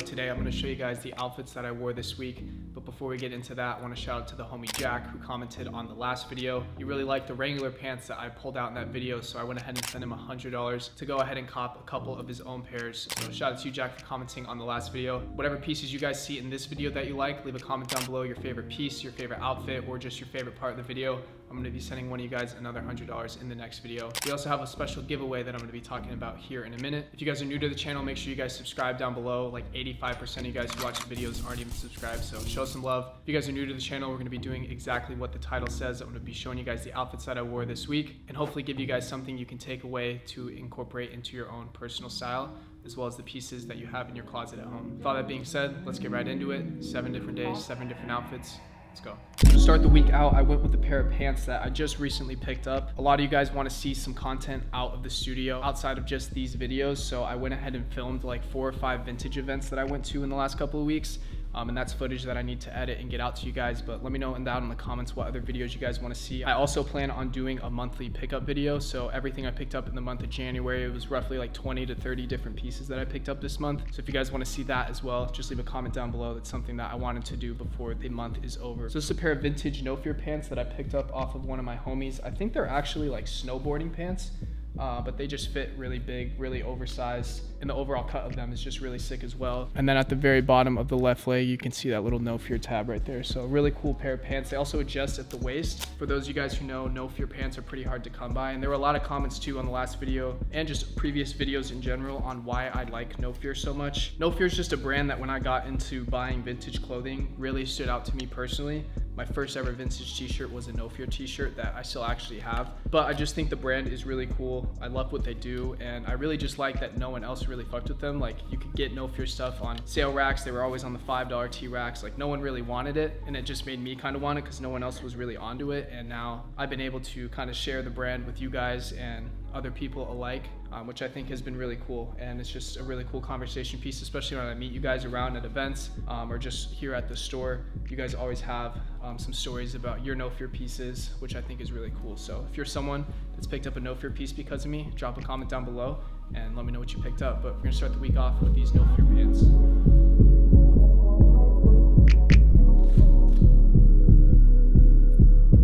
Today I'm going to show you guys the outfits that I wore this week, but before we get into that, I want to shout out to the homie Jack who commented on the last video. He really liked the regular pants that I pulled out in that video, so I went ahead and sent him $100 to go ahead and cop a couple of his own pairs. So shout out to you, Jack, for commenting on the last video. Whatever pieces you guys see in this video that you like, leave a comment down below, your favorite piece, your favorite outfit, or just your favorite part of the video. I'm going to be sending one of you guys another $100 in the next video. We also have a special giveaway that I'm going to be talking about here in a minute. If you guys are new to the channel, make sure you guys subscribe down below. Like 85% of you guys who watch the videos aren't even subscribed, so show some love. If you guys are new to the channel, we're going to be doing exactly what the title says. I'm going to be showing you guys the outfits that I wore this week and hopefully give you guys something you can take away to incorporate into your own personal style, as well as the pieces that you have in your closet at home. With all that being said, let's get right into it. 7 different days, 7 different outfits. Let's go. To start the week out, I went with a pair of pants that I just recently picked up. A lot of you guys want to see some content out of the studio outside of just these videos, so I went ahead and filmed like 4 or 5 vintage events that I went to in the last couple of weeks. And that's footage that I need to edit and get out to you guys, but let me know down in the comments what other videos you guys want to see. I also plan on doing a monthly pickup video, so everything I picked up in the month of January, it was roughly like 20 to 30 different pieces that I picked up this month. So if you guys want to see that as well, just leave a comment down below. That's something that I wanted to do before the month is over. So this is a pair of vintage No Fear pants that I picked up off of one of my homies. I think they're actually like snowboarding pants. But they just fit really big, really oversized, and the overall cut of them is just really sick as well. And then at the very bottom of the left leg, you can see that little No Fear tab right there. So really cool pair of pants. They also adjust at the waist. For those of you guys who know, No Fear pants are pretty hard to come by, and there were a lot of comments too on the last video and just previous videos in general on why I like No Fear so much. No Fear is just a brand that when I got into buying vintage clothing really stood out to me personally. My first ever vintage t-shirt was a No Fear t-shirt that I still actually have, but I just think the brand is really cool. I love what they do, and I really just like that no one else really fucked with them. Like, you could get No Fear stuff on sale racks. They were always on the $5 T racks. Like, no one really wanted it, and it just made me kind of want it because no one else was really onto it. And now I've been able to kind of share the brand with you guys and other people alike, which I think has been really cool. And it's just a really cool conversation piece, especially when I meet you guys around at events or just here at the store. You guys always have some stories about your No Fear pieces, which I think is really cool. So if you're someone that's picked up a No Fear piece because of me, drop a comment down below and let me know what you picked up. But we're gonna start the week off with these No Fear pants.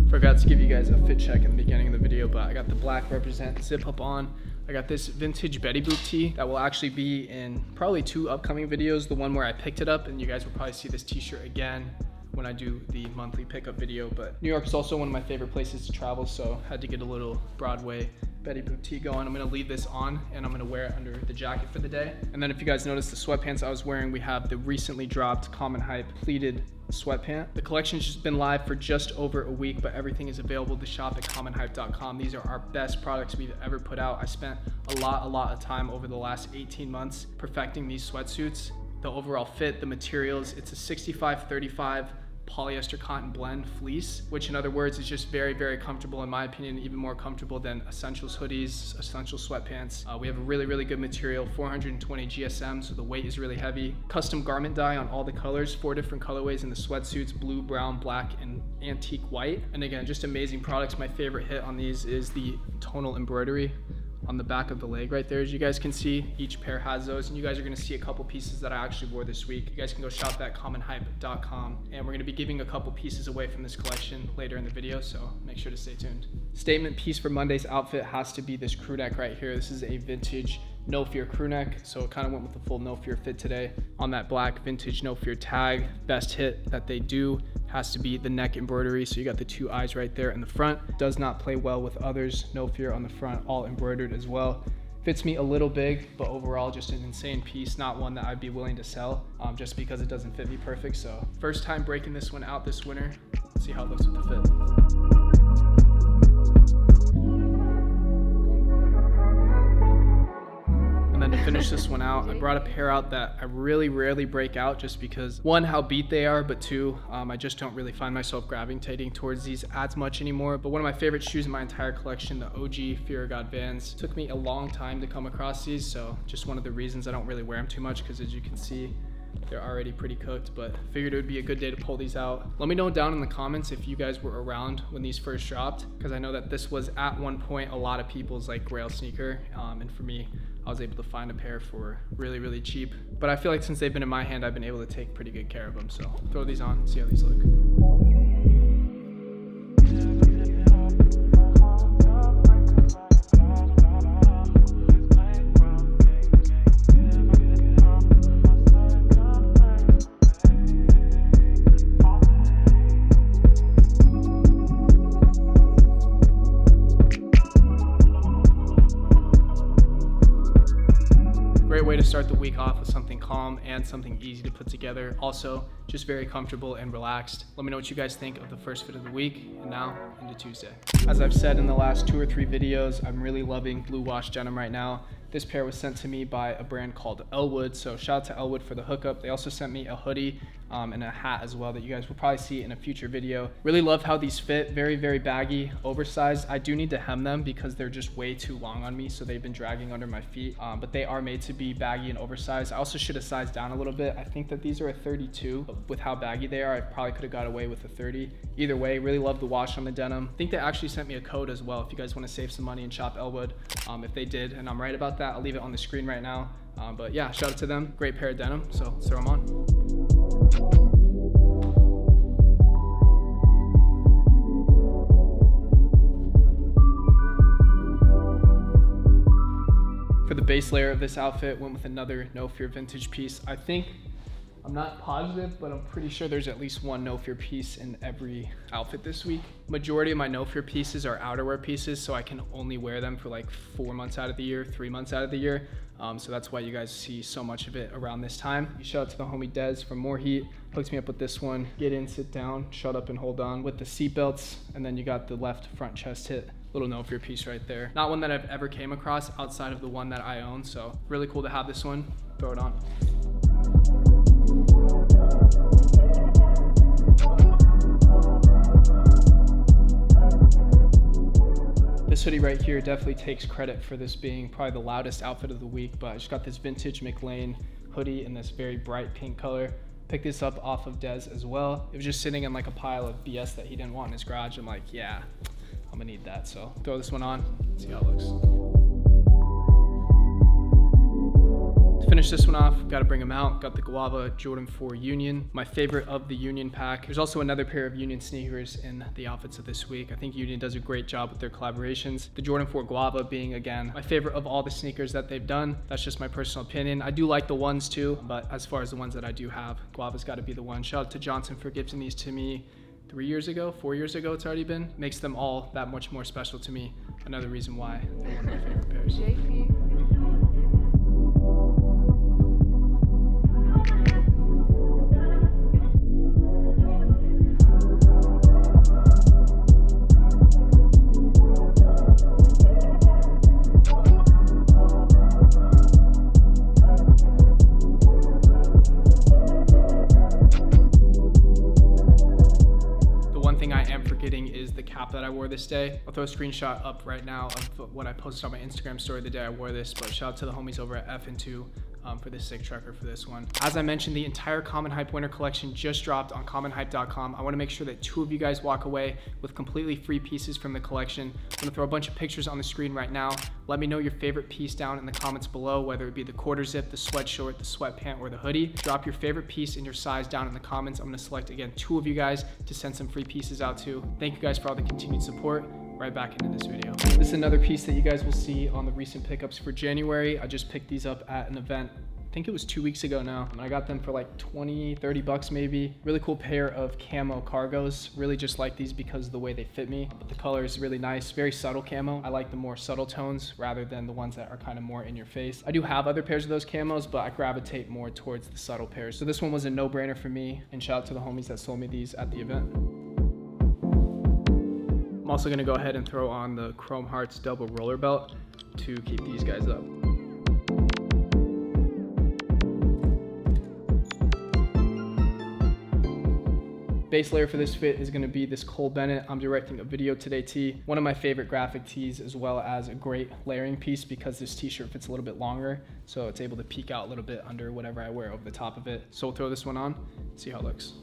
Forgot to give you guys a fit check in the beginning of the video, but I got the black Represent zip up on. I got this vintage Betty Boop tee that will actually be in probably 2 upcoming videos. The one where I picked it up, and you guys will probably see this t-shirt again when I do the monthly pickup video. But New York is also one of my favorite places to travel, so I had to get a little Broadway Betty Boop tee going. I'm gonna leave this on and I'm gonna wear it under the jacket for the day. And then if you guys notice the sweatpants I was wearing, we have the recently dropped Common Hype pleated sweatpant. The collection's just been live for just over a week, but everything is available to shop at commonhype.com. These are our best products we've ever put out. I spent a lot of time over the last 18 months perfecting these sweatsuits. The overall fit, the materials, it's a 65-35 polyester cotton blend fleece, which in other words is just very comfortable, in my opinion, even more comfortable than Essentials hoodies, Essentials sweatpants. We have a really good material, 420 GSM, so the weight is really heavy. Custom garment dye on all the colors, 4 different colorways in the sweatsuits: blue, brown, black, and antique white. And again, just amazing products. My favorite hit on these is the tonal embroidery on the back of the leg right there. As you guys can see, each pair has those, and you guys are going to see a couple pieces that I actually wore this week. You guys can go shop at commonhype.com, and we're going to be giving a couple pieces away from this collection later in the video, so make sure to stay tuned. Statement piece for Monday's outfit has to be this crew neck right here. This is a vintage No Fear crew neck, so it kind of went with the full No Fear fit today. On that black vintage No Fear tag, best hit that they do has to be the neck embroidery. So you got the 2 eyes right there in the front. Does not play well with others. No Fear on the front, all embroidered as well. Fits me a little big, but overall just an insane piece. Not one that I'd be willing to sell just because it doesn't fit me perfect. So first time breaking this one out this winter. Let's see how it looks with the fit. And then to finish this one out, I brought a pair out that I really rarely break out just because, one, how beat they are, but two, I just don't really find myself gravitating towards these as much anymore. But one of my favorite shoes in my entire collection, the OG Fear of God Vans. Took me a long time to come across these, so just one of the reasons I don't really wear them too much, because as you can see, they're already pretty cooked, but figured it would be a good day to pull these out. Let me know down in the comments if you guys were around when these first dropped, because I know that this was at one point a lot of people's like grail sneaker, and for me, I was able to find a pair for really, really cheap. But I feel like since they've been in my hand, I've been able to take pretty good care of them. So throw these on, see how these look. Great way to start the week off with something calm and something easy to put together. Also, just very comfortable and relaxed. Let me know what you guys think of the first fit of the week, and now into Tuesday. As I've said in the last 2 or 3 videos, I'm really loving blue wash denim right now. This pair was sent to me by a brand called Elwood, so shout out to Elwood for the hookup. They also sent me a hoodie and a hat as well that you guys will probably see in a future video. Really love how these fit, very, very baggy, oversized. I do need to hem them because they're just way too long on me, so they've been dragging under my feet, but they are made to be baggy and oversized. I also should have sized down a little bit. I think that these are a 32, but with how baggy they are, I probably could have got away with a 30. Either way, really love the wash on the denim. I think they actually sent me a code as well if you guys want to save some money and shop Elwood. If they did, and I'm right about that, I'll leave it on the screen right now. But yeah, shout out to them. Great pair of denim, so let's throw them on. For the base layer of this outfit, went with another No Fear vintage piece. I'm not positive, but I'm pretty sure there's at least one No Fear piece in every outfit this week. Majority of my No Fear pieces are outerwear pieces, so I can only wear them for like 4 months out of the year, 3 months out of the year. So that's why you guys see so much of it around this time. Shout out to the homie Dez from More Heat. Hooks me up with this one. Get in, sit down, shut up and hold on with the seat belts. And then you got the left front chest hit. Little No Fear piece right there. Not one that I've ever came across outside of the one that I own. So really cool to have this one. Throw it on. This hoodie right here definitely takes credit for this being probably the loudest outfit of the week, but I just got this vintage McLean hoodie in this very bright pink color. Picked this up off of Dez as well. It was just sitting in like a pile of BS that he didn't want in his garage. I'm like, yeah, I'm gonna need that. So throw this one on, see how it looks. To finish this one off, gotta bring them out. Got the Guava Jordan 4 Union, my favorite of the Union pack. There's also another pair of Union sneakers in the outfits of this week. I think Union does a great job with their collaborations. The Jordan 4 Guava being, again, my favorite of all the sneakers that they've done. That's just my personal opinion. I do like the ones too, but as far as the ones that I do have, Guava's gotta be the one. Shout out to Johnson for gifting these to me 3 years ago, 4 years ago it's already been. Makes them all that much more special to me. Another reason why they're one of my favorite pairs. JP. Is the cap that I wore this day. I'll throw a screenshot up right now of what I posted on my Instagram story the day I wore this, but shout out to the homies over at F&2 for this sick trucker for this one. As I mentioned, the entire Common Hype winter collection just dropped on commonhype.com. I want to make sure that 2 of you guys walk away with completely free pieces from the collection. I'm going to throw a bunch of pictures on the screen right now. Let me know your favorite piece down in the comments below, whether it be the quarter zip, the sweatshirt, the sweatpant, or the hoodie. Drop your favorite piece and your size down in the comments. I'm going to select, again, 2 of you guys to send some free pieces out to. Thank you guys for all the continued support. Right back into this video. This is another piece that you guys will see on the recent pickups for January. I just picked these up at an event, I think it was 2 weeks ago now. I got them for like 20, 30 bucks maybe. Really cool pair of camo cargos. Really just like these because of the way they fit me. But the color is really nice, very subtle camo. I like the more subtle tones rather than the ones that are kind of more in your face. I do have other pairs of those camos, but I gravitate more towards the subtle pairs. So this one was a no-brainer for me, and shout out to the homies that sold me these at the event. I'm also gonna go ahead and throw on the Chrome Hearts double roller belt to keep these guys up. Base layer for this fit is gonna be this Cole Bennett I'm directing a video today tee. One of my favorite graphic tees, as well as a great layering piece because this t-shirt fits a little bit longer, so it's able to peek out a little bit under whatever I wear over the top of it. So we'll throw this one on, see how it looks.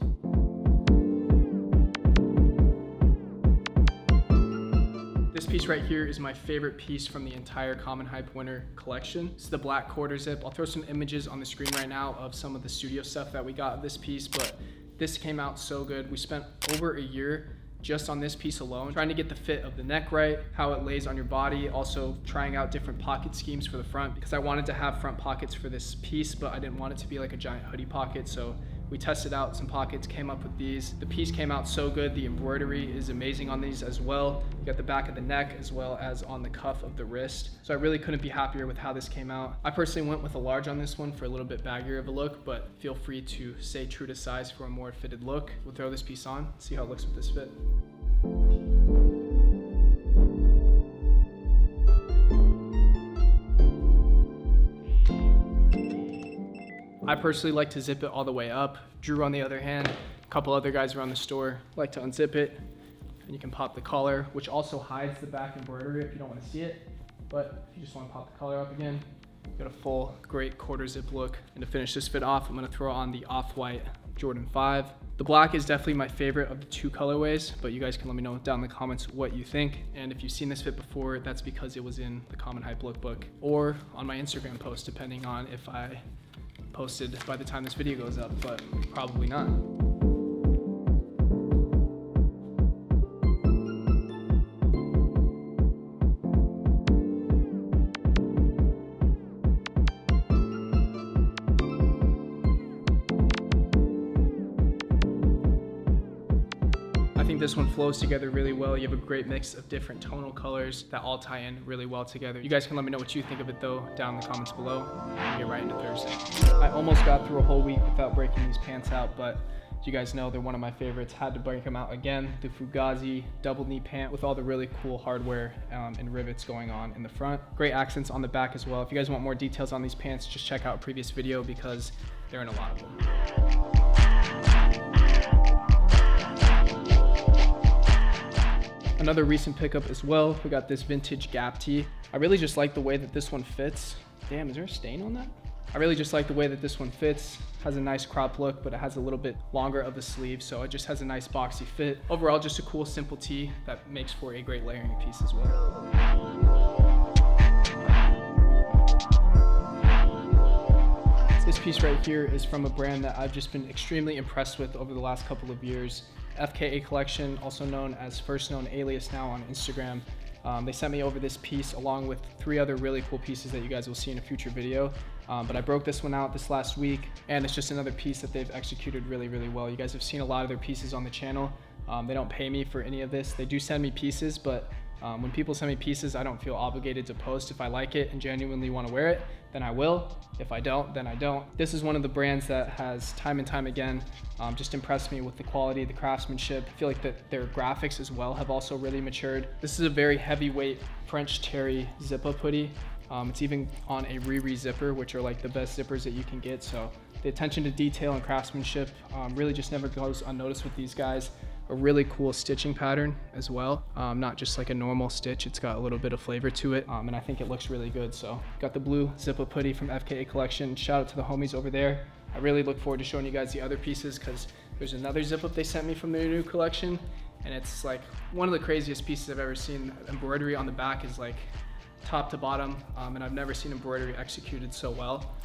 This piece right here is my favorite piece from the entire Common Hype winter collection. It's the black quarter zip. I'll throw some images on the screen right now of some of the studio stuff that we got of this piece, but this came out so good. We spent over a year just on this piece alone, trying to get the fit of the neck right, how it lays on your body, also trying out different pocket schemes for the front because I wanted to have front pockets for this piece, but I didn't want it to be like a giant hoodie pocket. So we tested out some pockets, came up with these. The piece came out so good. The embroidery is amazing on these as well. You got the back of the neck as well as on the cuff of the wrist. So I really couldn't be happier with how this came out. I personally went with a large on this one for a little bit baggier of a look, but feel free to stay true to size for a more fitted look. We'll throw this piece on, see how it looks with this fit. I personally like to zip it all the way up. Drew, on the other hand, a couple other guys around the store like to unzip it, and you can pop the collar, which also hides the back embroidery if you don't want to see it. But if you just want to pop the collar up again, you got a full, great quarter zip look. And to finish this fit off, I'm going to throw on the off-white Jordan 5. The black is definitely my favorite of the two colorways, but you guys can let me know down in the comments what you think. And if you've seen this fit before, that's because it was in the Common Hype lookbook or on my Instagram post, depending on if I posted by the time this video goes up, but probably not. I think this one flows together really well. You have a great mix of different tonal colors that all tie in really well together. You guys can let me know what you think of it though down in the comments below. We'll get right into Thursday. I almost got through a whole week without breaking these pants out, but you guys know they're one of my favorites. Had to break them out again. The Fugazi double knee pant with all the really cool hardware and rivets going on in the front. Great accents on the back as well. If you guys want more details on these pants, just check out a previous video because they're in a lot of them. Another recent pickup as well, we got this vintage Gap tee. I really just like the way that this one fits. Damn, is there a stain on that? I really just like the way that this one fits. Has a nice crop look, but it has a little bit longer of a sleeve, so it just has a nice boxy fit. Overall, just a cool, simple tee that makes for a great layering piece as well. This piece right here is from a brand that I've just been extremely impressed with over the last couple of years. FKA Collection, also known as First Known Alias now on Instagram. They sent me over this piece along with 3 other really cool pieces that you guys will see in a future video. But I broke this one out this last week, and it's just another piece that they've executed really, really well. You guys have seen a lot of their pieces on the channel. They don't pay me for any of this. They do send me pieces, but when people send me pieces, I don't feel obligated to post. If I like it and genuinely want to wear it, then I will. If I don't, then I don't. This is one of the brands that has time and time again just impressed me with the quality, the craftsmanship. I feel like that their graphics as well have also really matured. This is a very heavyweight French terry zip-up hoodie. It's even on a Riri zipper, which are like the best zippers that you can get. So the attention to detail and craftsmanship really just never goes unnoticed with these guys. A really cool stitching pattern as well. Not just like a normal stitch, it's got a little bit of flavor to it, and I think it looks really good. So got the blue zip-up hoodie from FKA Collection. Shout out to the homies over there. I really look forward to showing you guys the other pieces because there's another zip-up they sent me from their new collection, and it's like one of the craziest pieces I've ever seen. Embroidery on the back is like top to bottom, and I've never seen embroidery executed so well,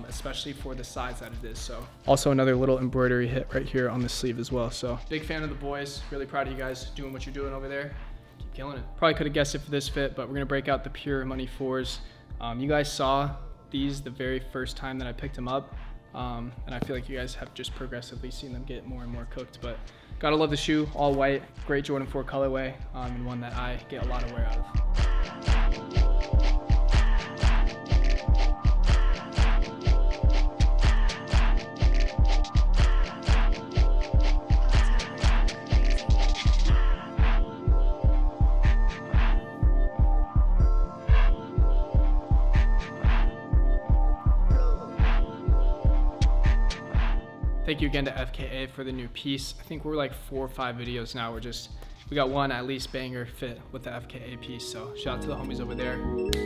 especially for the size that it is. So also another little embroidery hit right here on the sleeve as well. So big fan of the boys, really proud of you guys doing what you're doing over there. Keep killing it. Probably could have guessed it for this fit, but we're gonna break out the Pure Money 4s. You guys saw these the very first time that I picked them up, and I feel like you guys have just progressively seen them get more and more cooked, but gotta love the shoe. All white, great Jordan 4 colorway, and one that I get a lot of wear out of. Thank you again to FKA for the new piece. I think we're like 4 or 5 videos now. We got one at least banger fit with the FKA piece. So shout out to the homies over there.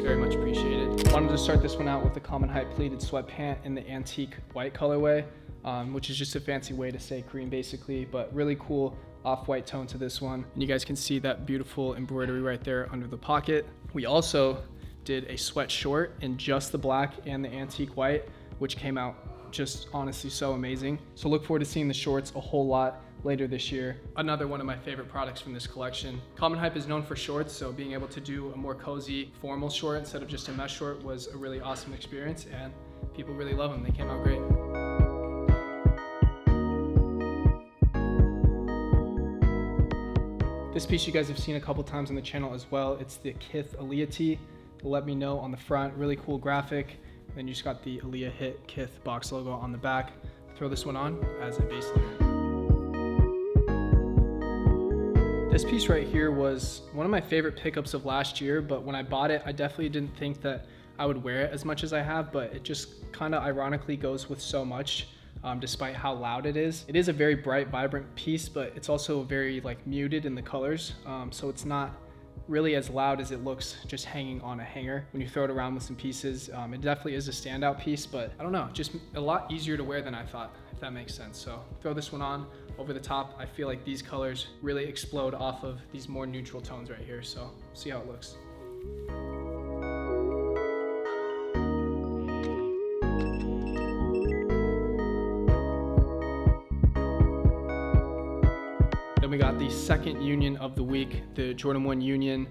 Very much appreciated. Wanted to start this one out with the Common Hype pleated sweatpant in the antique white colorway, which is just a fancy way to say cream basically, but really cool off-white tone to this one. And you guys can see that beautiful embroidery right there under the pocket. We also did a sweat short in just the black and the antique white, which came out just honestly so amazing. So look forward to seeing the shorts a whole lot later this year. Another one of my favorite products from this collection. Common Hype is known for shorts, so being able to do a more cozy formal short instead of just a mesh short was a really awesome experience, and people really love them. They came out great. This piece you guys have seen a couple times on the channel as well. It's the Kith Aaliyah tee. Let me know on the front, really cool graphic. Then you just got the Aaliyah Hit Kith box logo on the back. Throw this one on as a base layer. This piece right here was one of my favorite pickups of last year, but when I bought it, I definitely didn't think that I would wear it as much as I have, but it just kind of ironically goes with so much, despite how loud it is. It is a very bright, vibrant piece, but it's also very like muted in the colors, so it's not really as loud as it looks just hanging on a hanger when you throw it around with some pieces. It definitely is a standout piece, but I don't know, just a lot easier to wear than I thought, if that makes sense. So throw this one on over the top. I feel like these colors really explode off of these more neutral tones right here, so see how it looks. We got the second union of the week, the Jordan 1 Union.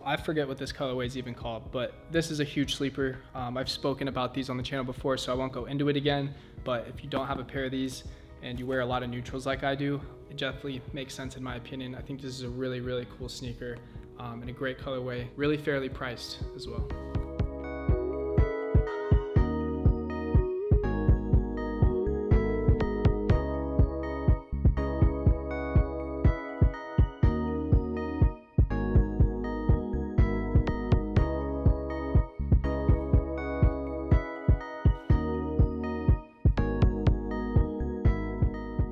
I forget what this colorway is even called, but this is a huge sleeper. I've spoken about these on the channel before, so I won't go into it again, but if you don't have a pair of these and you wear a lot of neutrals like I do, it definitely makes sense in my opinion. I think this is a really, really cool sneaker and a great colorway, really fairly priced as well.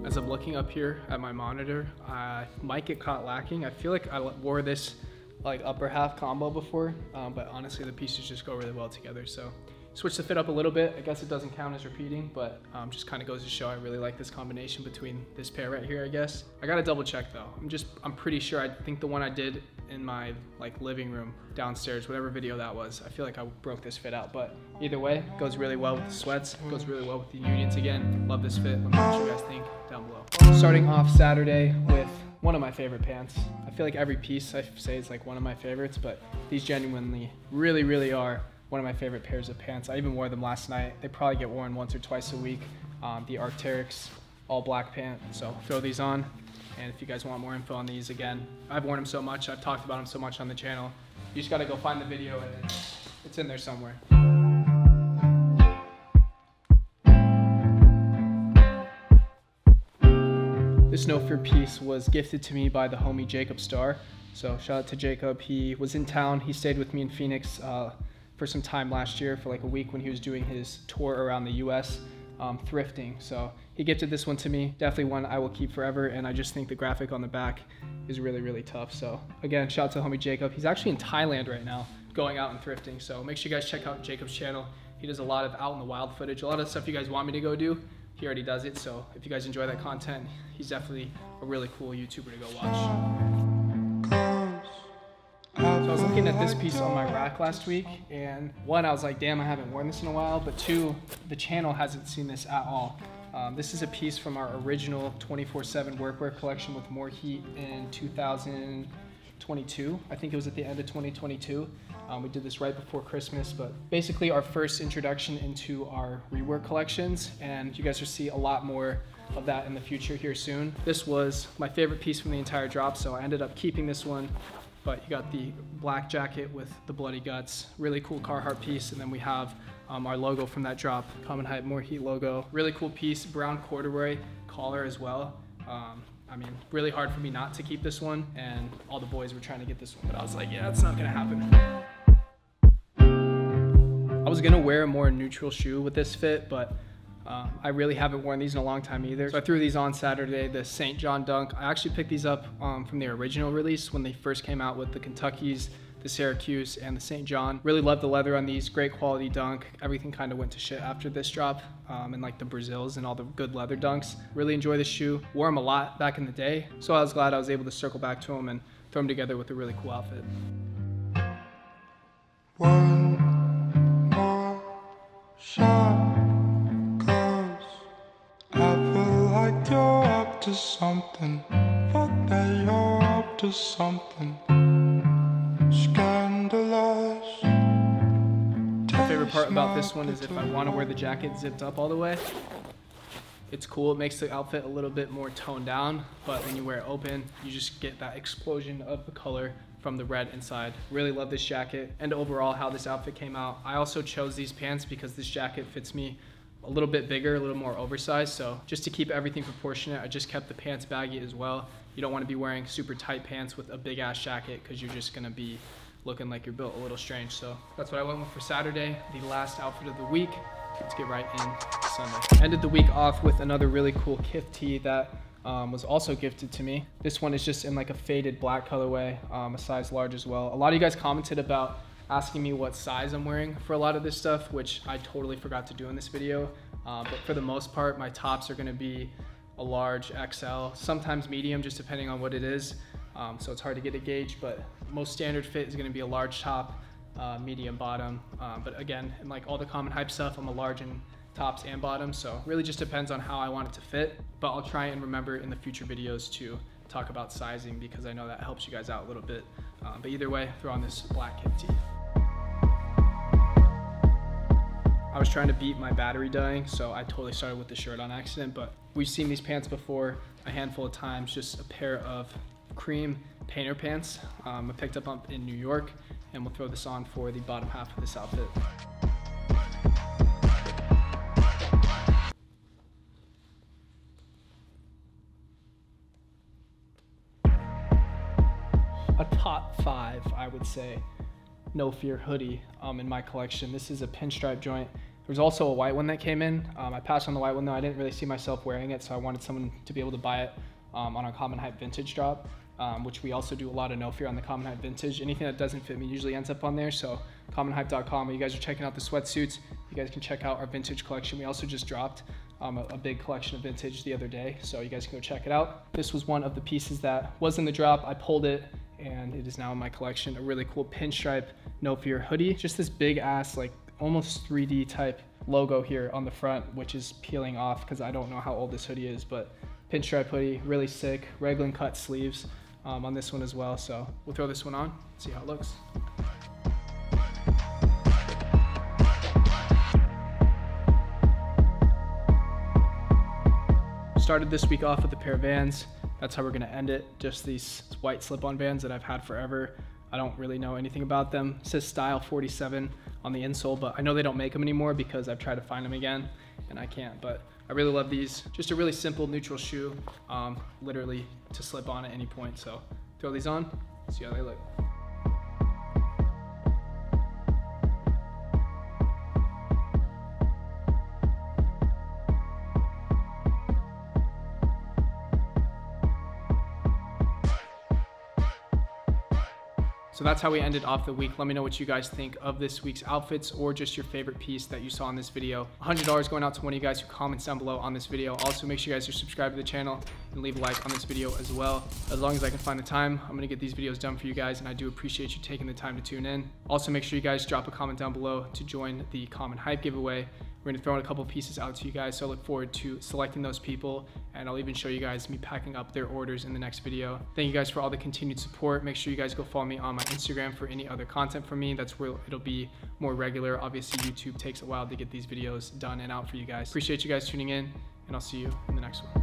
As I'm looking up here at my monitor, I might get caught lacking. I feel like I wore this like upper half combo before, but honestly the pieces just go really well together. So switch the fit up a little bit. I guess it doesn't count as repeating, but just kind of goes to show I really like this combination between this pair right here, I guess. I gotta double check though. I'm pretty sure, I think the one I did in my like living room downstairs, whatever video that was, I feel like I broke this fit out, but either way, goes really well with the sweats, goes really well with the unions again. Love this fit. Let me know what you guys think down below. Starting off Saturday with one of my favorite pants. I feel like every piece I say is like one of my favorites, but these genuinely really, really are one of my favorite pairs of pants. I even wore them last night. They probably get worn once or twice a week. The Arc'teryx all black pant. So throw these on. And if you guys want more info on these, again, I've worn them so much. I've talked about them so much on the channel. You just gotta go find the video and it's in there somewhere. This No Fear piece was gifted to me by the homie Jacob Starr. So shout out to Jacob. He was in town. He stayed with me in Phoenix for some time last year for like a week when he was doing his tour around the US thrifting. So he gifted this one to me. Definitely one I will keep forever. And I just think the graphic on the back is really, really tough. So again, shout out to the homie Jacob. He's actually in Thailand right now going out and thrifting. So make sure you guys check out Jacob's channel. He does a lot of out in the wild footage. A lot of stuff you guys want me to go do, he already does it. So if you guys enjoy that content, he's definitely a really cool YouTuber to go watch. So I was looking at this piece on my rack last week, and one, I was like, damn, I haven't worn this in a while, but two, the channel hasn't seen this at all. This is a piece from our original 24/7 workwear collection with More Heat in 2022. I think it was at the end of 2022. We did this right before Christmas, but basically our first introduction into our rework collections, and you guys will see a lot more of that in the future here soon. This was my favorite piece from the entire drop, so I ended up keeping this one. But you got the black jacket with the bloody guts, really cool Carhartt piece, and then we have our logo from that drop, Common Hype More Heat logo. Really cool piece, brown corduroy collar as well. I mean, really hard for me not to keep this one, and all the boys were trying to get this one, but I was like, yeah, it's not gonna happen. I was gonna wear a more neutral shoe with this fit, but I really haven't worn these in a long time either. So I threw these on Saturday, the St. John Dunk. I actually picked these up from the original release when they first came out with the Kentuckys, the Syracuse, and the St. John. Really love the leather on these, great quality dunk. Everything kind of went to shit after this drop, and like the Brazils and all the good leather dunks. Really enjoy this shoe. Wore them a lot back in the day, so I was glad I was able to circle back to them and throw them together with a really cool outfit. One more shot, 'cause I feel like you're up to something, but that you're up to something scandalous. My favorite part about this one is if I want to wear the jacket zipped up all the way, it's cool. It makes the outfit a little bit more toned down, but when you wear it open, you just get that explosion of the color from the red inside. Really love this jacket and overall how this outfit came out. I also chose these pants because this jacket fits me a little bit bigger, a little more oversized. So just to keep everything proportionate, I just kept the pants baggy as well. You don't want to be wearing super tight pants with a big ass jacket because you're just gonna be looking like you're built a little strange. So that's what I went with for Saturday, the last outfit of the week. Let's get right in Sunday. Ended the week off with another really cool Kith tee that was also gifted to me. This one is just in like a faded black colorway, a size large as well. A lot of you guys commented about asking me what size I'm wearing for a lot of this stuff, which I totally forgot to do in this video. But for the most part, my tops are gonna be a large XL, sometimes medium, just depending on what it is. So it's hard to get a gauge, but most standard fit is gonna be a large top, medium bottom. But again, in like all the common hype stuff, I'm a large in tops and bottoms. So really just depends on how I want it to fit, but I'll try and remember in the future videos to talk about sizing because I know that helps you guys out a little bit. But either way, throw on this black Kith tee. I was trying to beat my battery dying, so I totally started with the shirt on accident, but we've seen these pants before a handful of times, just a pair of cream painter pants I picked up in New York, and we'll throw this on for the bottom half of this outfit. A top 5, I would say, No Fear hoodie in my collection. This is a pinstripe joint. There's also a white one that came in. I passed on the white one though. I didn't really see myself wearing it, so I wanted someone to be able to buy it on a Common Hype vintage drop, which we also do a lot of No Fear on the Common Hype vintage. Anything that doesn't fit me usually ends up on there, so commonhype.com. When you guys are checking out the sweatsuits, you guys can check out our vintage collection. We also just dropped a big collection of vintage the other day, so you guys can go check it out. This was one of the pieces that was in the drop. I pulled it, and it is now in my collection. A really cool pinstripe No Fear hoodie. Just this big ass, like almost 3D type logo here on the front, which is peeling off because I don't know how old this hoodie is, but pinstripe hoodie, really sick. Raglan cut sleeves on this one as well. So we'll throw this one on, see how it looks. Started this week off with a pair of Vans. That's how we're gonna end it. Just these white slip-on Vans that I've had forever. I don't really know anything about them. It says style 47 on the insole, but I know they don't make them anymore because I've tried to find them again and I can't, but I really love these. Just a really simple neutral shoe, literally to slip on at any point. So throw these on, see how they look. So that's how we ended off the week. Let me know what you guys think of this week's outfits or just your favorite piece that you saw in this video. $100 going out to one of you guys who comments down below on this video. Also, make sure you guys are subscribed to the channel and leave a like on this video as well. As long as I can find the time, I'm gonna get these videos done for you guys, and I do appreciate you taking the time to tune in. Also, make sure you guys drop a comment down below to join the Common Hype giveaway. We're gonna throw in a couple pieces out to you guys, so I look forward to selecting those people, and I'll even show you guys me packing up their orders in the next video. Thank you guys for all the continued support. Make sure you guys go follow me on my Instagram for any other content from me. That's where it'll be more regular. Obviously, YouTube takes a while to get these videos done and out for you guys. Appreciate you guys tuning in, and I'll see you in the next one.